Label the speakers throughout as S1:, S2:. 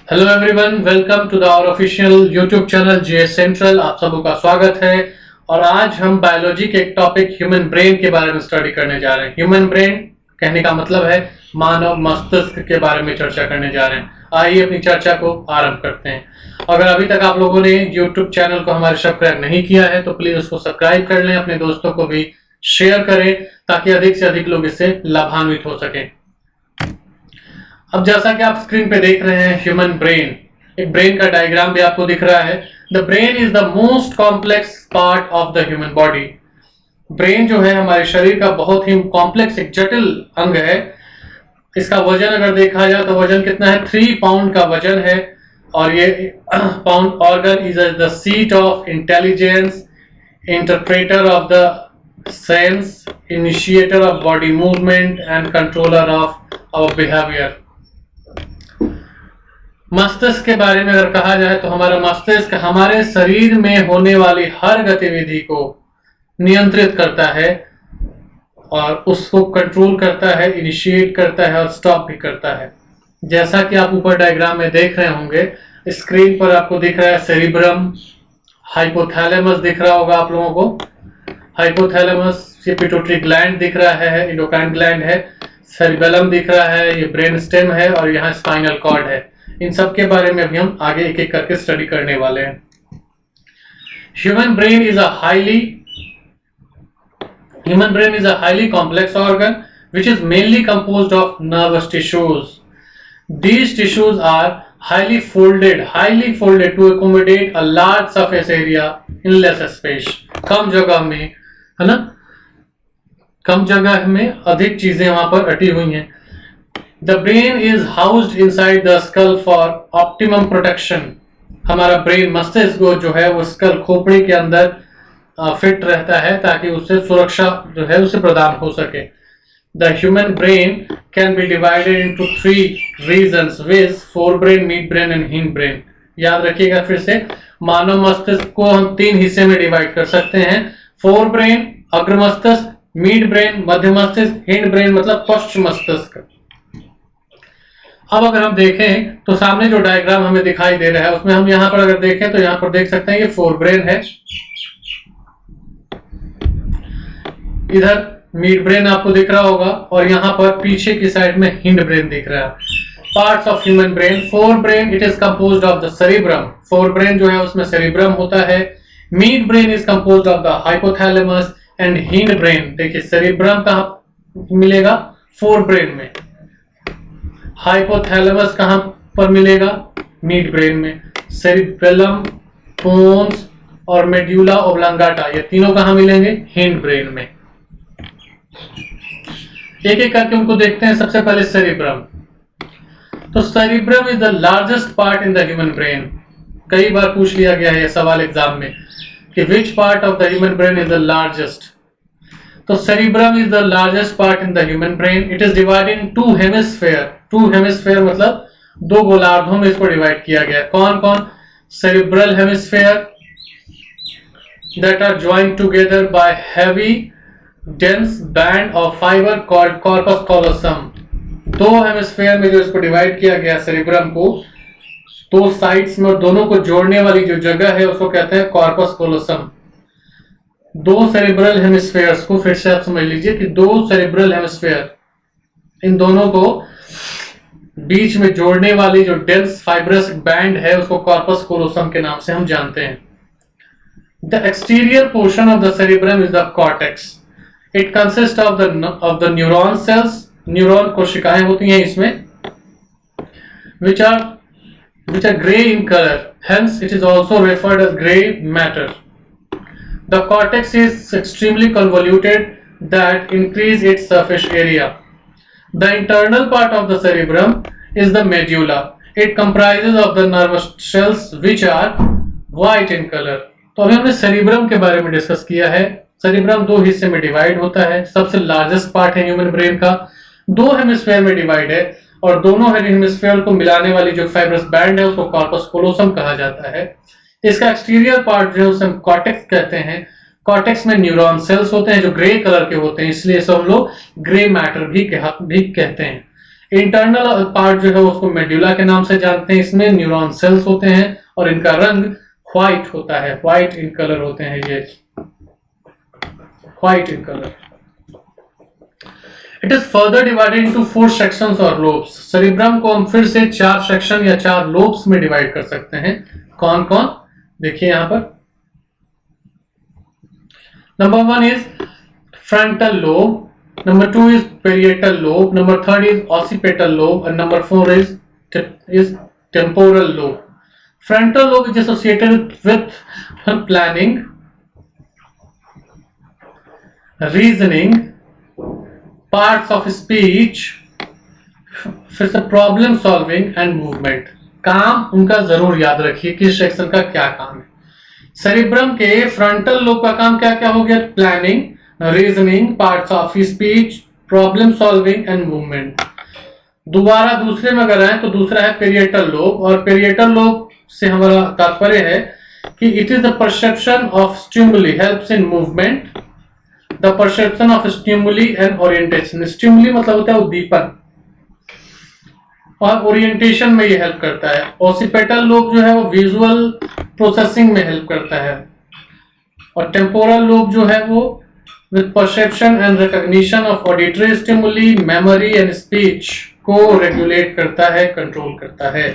S1: Hello everyone, welcome to the our official YouTube channel GS central. आप सबों का स्वागत है। और आज हम बायोलॉजी के एक टॉपिक ह्यूमन ब्रेन के बारे में स्टडी करने जा रहे हैं। ह्यूमन ब्रेन कहने का मतलब है मानव मस्तिष्क के बारे में चर्चा करने जा रहे हैं। आइए अपनी चर्चा को आरंभ करते हैं। अगर अभी तक आप लोगों ने यूट्यूब चैनल को हमारे सब्सक्राइब नहीं किया है तो प्लीज उसको सब्सक्राइब कर लें, अपने दोस्तों को भी शेयर करें ताकि अधिक से अधिक लोग इससे लाभान्वित हो सकें। अब जैसा कि आप स्क्रीन पे देख रहे हैं ह्यूमन ब्रेन, एक ब्रेन का डायग्राम भी आपको दिख रहा है। The brain is the most complex part of the human body. Brain जो है हमारे शरीर का बहुत ही कॉम्प्लेक्स एक जटिल अंग है। इसका वजन अगर देखा जाए तो वजन कितना है, 3 पाउंड का वजन है। और ये pound organ is the seat of intelligence, interpreter of the sense, initiator of body movement and controller of our behaviour. मस्तिष्क के बारे में अगर कहा जाए तो हमारा मस्तिष्क हमारे शरीर में होने वाली हर गतिविधि को नियंत्रित करता है और उसको कंट्रोल करता है, इनिशिएट करता है और स्टॉप भी करता है। जैसा कि आप ऊपर डायग्राम में देख रहे होंगे, स्क्रीन पर आपको दिख रहा है सेरिब्रम, हाइपोथैलेमस दिख रहा होगा आप लोगों को। हाइपोथैलेमस ये पिट्यूटरी ग्लैंड दिख रहा है, एंडोक्राइन ग्लैंड है। सेरिबेलम दिख रहा है, ये ब्रेन स्टेम है और यहाँ स्पाइनल कॉर्ड है। इन सब के बारे में अभी हम आगे एक एक करके स्टडी करने वाले हैं। Human brain is a highly complex organ which is mainly composed of nervous tissues. These tissues are highly folded to accommodate a large surface area in less space. कम जगह में, है ना, कम जगह में अधिक चीजें वहां पर अटी हुई हैं। The brain is housed inside the skull for optimum protection. हमारा ब्रेन मस्तिष्क जो है वो स्कल खोपड़ी के अंदर फिट रहता है ताकि उससे सुरक्षा जो है उसे प्रदान हो सके। The human brain can be divided into 3 regions, viz. forebrain, midbrain and hindbrain. याद रखिएगा फिर से, मानव मस्तिष्क को हम 3 हिस्से में डिवाइड कर सकते हैं। फोरब्रेन अग्र मस्तिष्क, मिड ब्रेन मध्य मस्तिष्क, हिंड ब्रेन मतलब पश्च मस्तिष्क। अब अगर हम देखें तो सामने जो डायग्राम हमें दिखाई दे रहा है उसमें हम यहाँ पर अगर देखें तो यहाँ पर देख सकते हैं ये फोरब्रेन है, इधर मिड ब्रेन आपको दिख रहा होगा और यहाँ पर पीछे की साइड में हिंड ब्रेन दिख रहा है। Parts of human brain, forebrain it is composed of the cerebrum. Forebrain जो है उसमें सेरिब्रम होता है। Mid brain is composed of the hypothalamus and hind brain. देखिए सेरिब्रम कहाँ मिलेगा, फोरब्रेन में। हाइपोथैलेमस कहां पर मिलेगा, मिड ब्रेन में। सेरिबेलम, पोन्स और मेड्यूला ओब्लांगाटा ये तीनों कहां मिलेंगे, हिंड ब्रेन में। एक एक करके उनको देखते हैं। सबसे पहले सेरिब्रम। तो cerebrum is the largest part in the human brain. कई बार पूछ लिया गया है यह सवाल एग्जाम में कि which part of the human brain is the largest. तो cerebrum is the largest part in the human brain. It is divided in 2 hemisphere. 2 hemisphere मतलब 2 गोलार्धों में इसको डिवाइड किया गया। कौन कौन, cerebral hemisphere that are joined together by heavy dense band of fibre called corpus callosum. 2 hemisphere में जो इसको डिवाइड किया गया सेरिब्रम को, 2 साइड्स में और दोनों को जोड़ने वाली जो जगह है उसको कहते हैं कॉर्पस कॉलोसम। 2 सेरिब्रल हेमिस्फेयर्स को फिर से आप समझ लीजिए कि 2 सेरिब्रल हेमिस्फेयर, इन दोनों को बीच में जोड़ने वाली जो डेंस फाइब्रस बैंड है उसको कॉर्पस कोलोसम के नाम से हम जानते हैं। The exterior portion of the cerebrum is the cortex. It consist of the neuron cells. Neuron कोशिकाएं होती हैं इसमें, which are gray in color, hence it is also referred as gray matter. The cortex is extremely convoluted that increase its surface area. The internal part of the cerebrum is the medulla. It comprises of the nervous cells which are white in color. तो अभी हमने cerebrum के बारे में discuss किया है। Cerebrum 2 हिस्से में डिवाइड होता है। सबसे लार्जेस्ट पार्ट है ह्यूमन ब्रेन का, 2 हेमिस्फेयर में डिवाइड है और दोनों हेमिस्फेयर को मिलाने वाली जो फाइब्रस बैंड है उसको कॉर्पस कोलोसम कहा जाता है। इसका एक्सटीरियर पार्ट जो है उसे हम कॉर्टेक्स कहते हैं। कॉर्टेक्स में न्यूरॉन सेल्स होते हैं जो ग्रे कलर के होते हैं, इसलिए इसे हम लोग ग्रे मैटर भी कहते हैं। इंटरनल पार्ट जो है उसको मेड्यूला के नाम से जानते हैं। इसमें न्यूरॉन सेल्स होते हैं और इनका रंग व्हाइट होता है, व्हाइट इन कलर होते हैं, ये white in colour. It is further divided into 4 sections और लोब्स। सेरिब्रम को हम फिर से 4 सेक्शन या 4 लोब्स में डिवाइड कर सकते हैं। कौन कौन, देखिए यहां पर। Number 1 is frontal lobe, number 2 is parietal lobe, number 3 is occipital lobe, and number 4 is temporal lobe. Frontal lobe is associated with planning, reasoning, parts of speech, फिर से प्रॉब्लम सॉल्विंग एंड मूवमेंट। काम उनका जरूर याद रखिए किस section का क्या काम है। सेरिब्रम के फ्रंटल लोब का काम क्या क्या हो गया, planning, reasoning, parts of speech, problem solving and movement. दोबारा दूसरे में अगर आए तो दूसरा है पेरिएटल लोब, और पेरिएटल लोब से हमारा तात्पर्य है कि it is the perception of stimuli helps in movement, the perception of stimuli and orientation. Stimuli मतलब होता है उद्दीपन, और ओरिएंटेशन में ये हेल्प करता है। ऑसिपिटल लोब जो है वो विजुअल प्रोसेसिंग में हेल्प करता है, और टेम्पोरल लोब जो है वो with perception and recognition of auditory stimuli, memory and speech को रेगुलेट करता है, कंट्रोल करता है।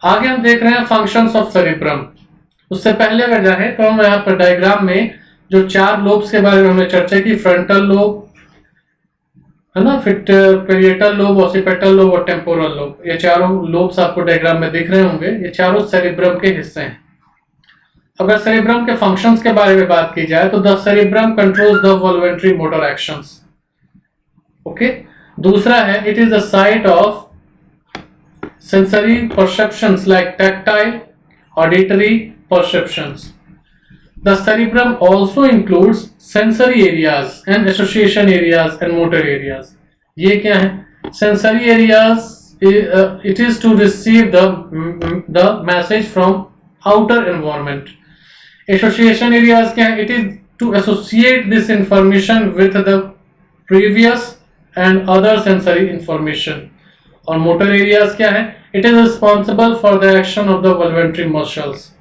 S1: आगे हम देख रहे हैं फंक्शंस ऑफ सेरिब्रम। उससे पहले अगर जाए तो हम यहाँ पर डायग्राम में जो 4 लोब्स के बारे में हमने चर्चा की, फ्रंटल लोब है ना, फिर पेरिएटल लोब, ऑसिपिटल लोब और टेम्पोरल लोब, ये चारों लोब्स आपको डायग्राम में दिख रहे होंगे। ये चारों सेरिब्रम के हिस्से हैं। अगर सेरिब्रम के फंक्शंस के बारे में बात की जाए तो the cerebrum controls the voluntary motor actions. Okay, दूसरा है it is the site of sensory perceptions like tactile, auditory perceptions. The cerebrum also includes sensory areas and association areas and motor areas. ये क्या है, sensory areas it is to receive the message from outer environment. Association areas क्या है, it is to associate this information with the previous and other sensory information. और motor areas क्या है, it is responsible for the action of the voluntary muscles.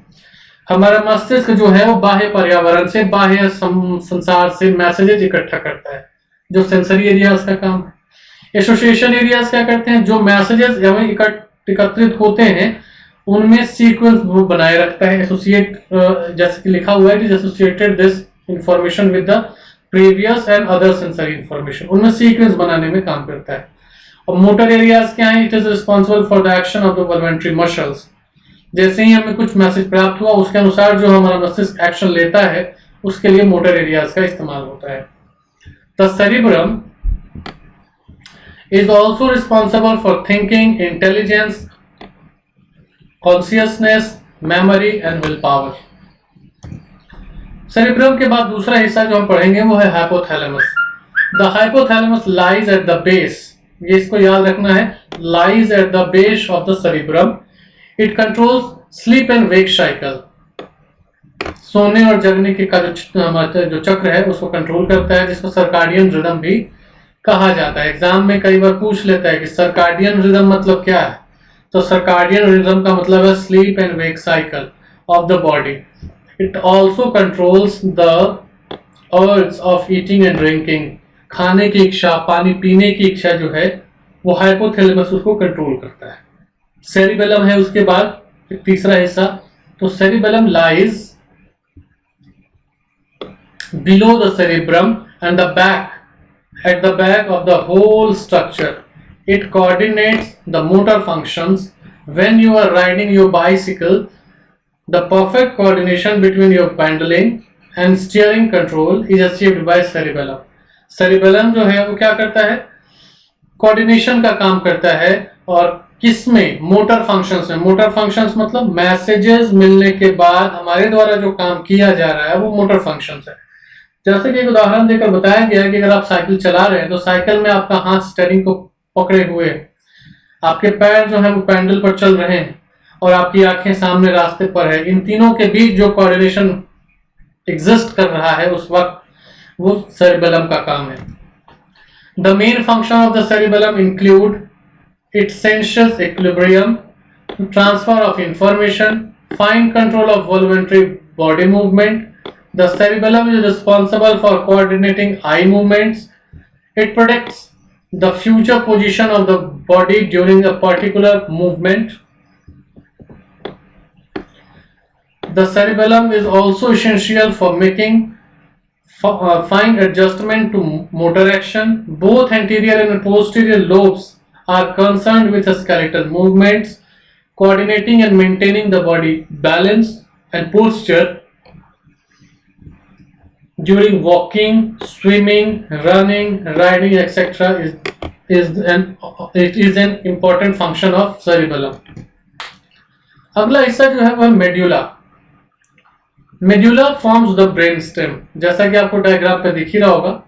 S1: हमारा मस्तिष्क जो है वो बाह्य पर्यावरण से, बाह्य संसार से मैसेजेस इकट्ठा करता है, जो सेंसरी एरियाज का काम है। एसोसिएशन एरियाज क्या करते हैं, जो मैसेजेस हमें एकत्रित होते हैं उनमें सीक्वेंस बनाए रखता है। एसोसिएट जैसे कि लिखा हुआ है, it is associated this information with the previous and other sensory information, उनमें सीक्वेंस बनाने में काम करता है। और मोटर एरियाज क्या है, it is responsible for the action of the voluntary muscles. जैसे ही हमें कुछ मैसेज प्राप्त हुआ उसके अनुसार जो हमारा मस्तिष्क एक्शन लेता है उसके लिए मोटर एरियाज का इस्तेमाल होता है। The cerebrum is also responsible for thinking, intelligence, consciousness, memory and will power. Cerebrum के बाद दूसरा हिस्सा जो हम पढ़ेंगे वो है hypothalamus. The hypothalamus lies at the base, ये इसको याद रखना है, lies at the base of the cerebrum. It controls sleep and wake cycle, सोने और जगने के का जो चक्र है उसको कंट्रोल करता है, जिसको सर्काडियन रिदम भी कहा जाता है। एग्जाम में कई बार पूछ लेता है कि सर्काडियन रिदम मतलब क्या है, तो सर्काडियन रिदम का मतलब है sleep and wake cycle of the body. It also controls the urge of eating and drinking, खाने की इच्छा, पानी पीने की इच्छा जो है वो हाइपोथैलेमस उसको कंट्रोल करता है। सेरिबेलम है उसके बाद तीसरा हिस्सा, तो cerebellum lies below the cerebrum and the back, at the back of the whole structure. It coordinates the motor functions. When you are riding your bicycle, the perfect coordination between your pedaling and steering control is achieved by cerebellum. Cerebellum जो है वो क्या करता है, coordination का काम करता है। और किसमें, मोटर फंक्शंस में। मोटर फंक्शंस मतलब मैसेजेस मिलने के बाद हमारे द्वारा जो काम किया जा रहा है वो मोटर फंक्शंस है। जैसे कि एक उदाहरण देकर बताया गया है कि अगर आप साइकिल चला रहे हैं तो साइकिल में आपका हाथ स्टीयरिंग को पकड़े हुए, आपके पैर जो है वो पैडल पर चल रहे हैं और आपकी आंखें सामने रास्ते पर है। इन तीनों के बीच जो कोऑर्डिनेशन एग्जिस्ट कर रहा है उस वक्त वो सेरिबेलम का काम है। The main function of the cerebellum include its sensuous equilibrium, transfer of information, fine control of voluntary body movement. The cerebellum is responsible for coordinating eye movements. It predicts the future position of the body during a particular movement. The cerebellum is also essential for making fine adjustment to motor action. Both anterior and posterior lobes are concerned with skeletal movements, coordinating and maintaining the body balance and posture during walking, swimming, running, riding, etc. It is an important function of cerebellum. अगला हिस्सा जो है वह medulla. Medulla forms the brain stem. जैसा कि आपको diagram पे दिख ही रहा होगा,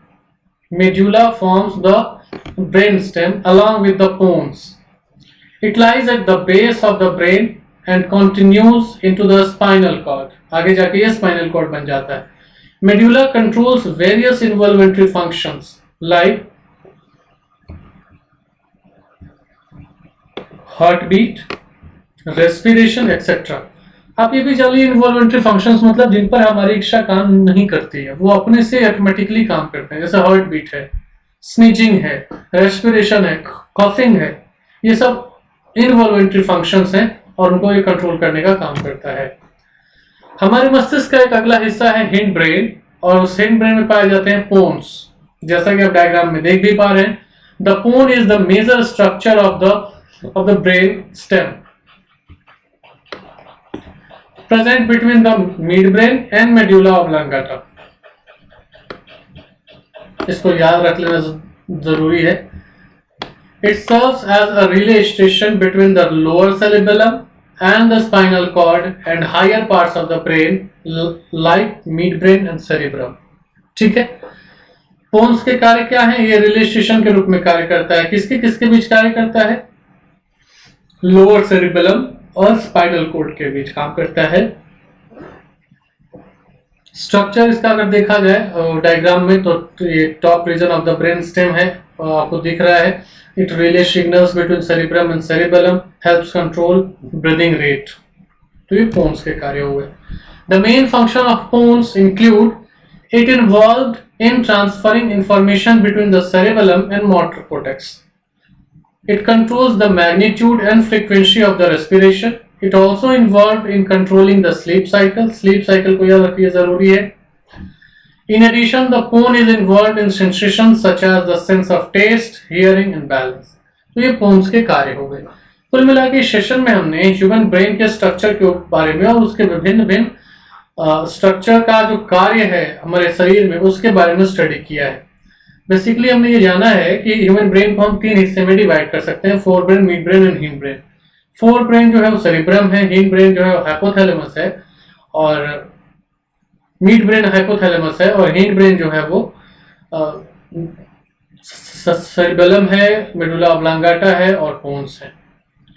S1: medulla forms the brain stem along with the pons. It lies at the base of the brain and continues into the spinal cord. आगे जाके ये spinal cord बन जाता है. Medulla controls various involuntary functions like heartbeat, respiration, etc. आप ये भी जानिए इन्वॉल्वेंट्री फंक्शंस मतलब जिन पर हमारी इच्छा काम नहीं करती है, वो अपने से ऑटोमेटिकली काम करते हैं. जैसे हार्ट बीट है, स्नीजिंग है, रेस्पिरेशन है, कॉफिंग है, ये सब इन्वॉल्वेंट्री फंक्शंस हैं और उनको ये कंट्रोल करने का काम करता है. हमारे मस्तिष्क का एक अगला हिस्सा है हिंड ब्रेन, और उस हिंड ब्रेन में पाए जाते हैं पोन्स. जैसा कि आप डायग्राम में देख भी पा रहे हैं, the pons is the major structure of the brain stem present between the midbrain and medulla oblongata. इसको याद रख लेना जरूरी है. It serves as a relay station between the lower cerebellum and the spinal cord and higher parts of the brain like midbrain and cerebrum. ठीक है. पोन्स के कार्य क्या है? ये रिले स्टेशन के रूप में कार्य करता है. किसके किसके बीच कार्य करता है? लोअर सेरिबेलम और स्पाइनल कोड के बीच काम करता है. स्ट्रक्चर इसका अगर देखा जाए डायग्राम में तो ये top region of the brain stem है, आपको दिख रहा है. It relay signals between cerebrum and cerebellum, helps control breathing rate. तो ये पोन्स के कार्य हुए. The main function of pons include it involved in transferring information between the cerebellum and motor cortex. It controls the magnitude and frequency of the respiration. It also involved in controlling the sleep cycle. Sleep cycle को याद रखिए जरूरी है. In addition, the pone is involved in sensations such as the sense of taste, hearing and balance. तो ये pons के कार्य हो गए. कुल मिला के इस सेशन में हमने ह्यूमन ब्रेन के स्ट्रक्चर के बारे में और उसके विभिन्न स्ट्रक्चर का जो कार्य है हमारे शरीर में उसके बारे में स्टडी किया है. बेसिकली हमने ये जाना है कि ह्यूमन ब्रेन को हम 3 हिस्से में डिवाइड कर सकते हैं, fore brain, mid brain and hind brain. Fore brain जो है वो सेरिब्रम है, हिंड ब्रेन जो है हाइपोथैलेमस है, और मिड ब्रेन हाइपोथैलेमस है, और हिंड ब्रेन जो है वो सेरिबेलम है, मेडुला ऑब्लांगाटा है और पोन्स है.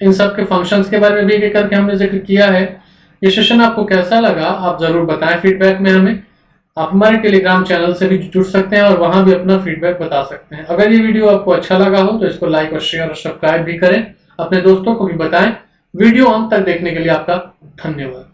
S1: इन सब के फंक्शंस के बारे में भी एक करके हमने जिक्र किया है. ये सेशन आपको कैसा लगा आप जरूर बताएं फीडबैक में हमें. आप हमारे टेलीग्राम चैनल से भी जुड़ सकते हैं और वहां भी अपना फीडबैक बता सकते हैं. अगर ये वीडियो आपको अच्छा लगा हो तो इसको लाइक और शेयर और सब्सक्राइब भी करें. अपने दोस्तों को भी बताएं. वीडियो अंत तक देखने के लिए आपका धन्यवाद.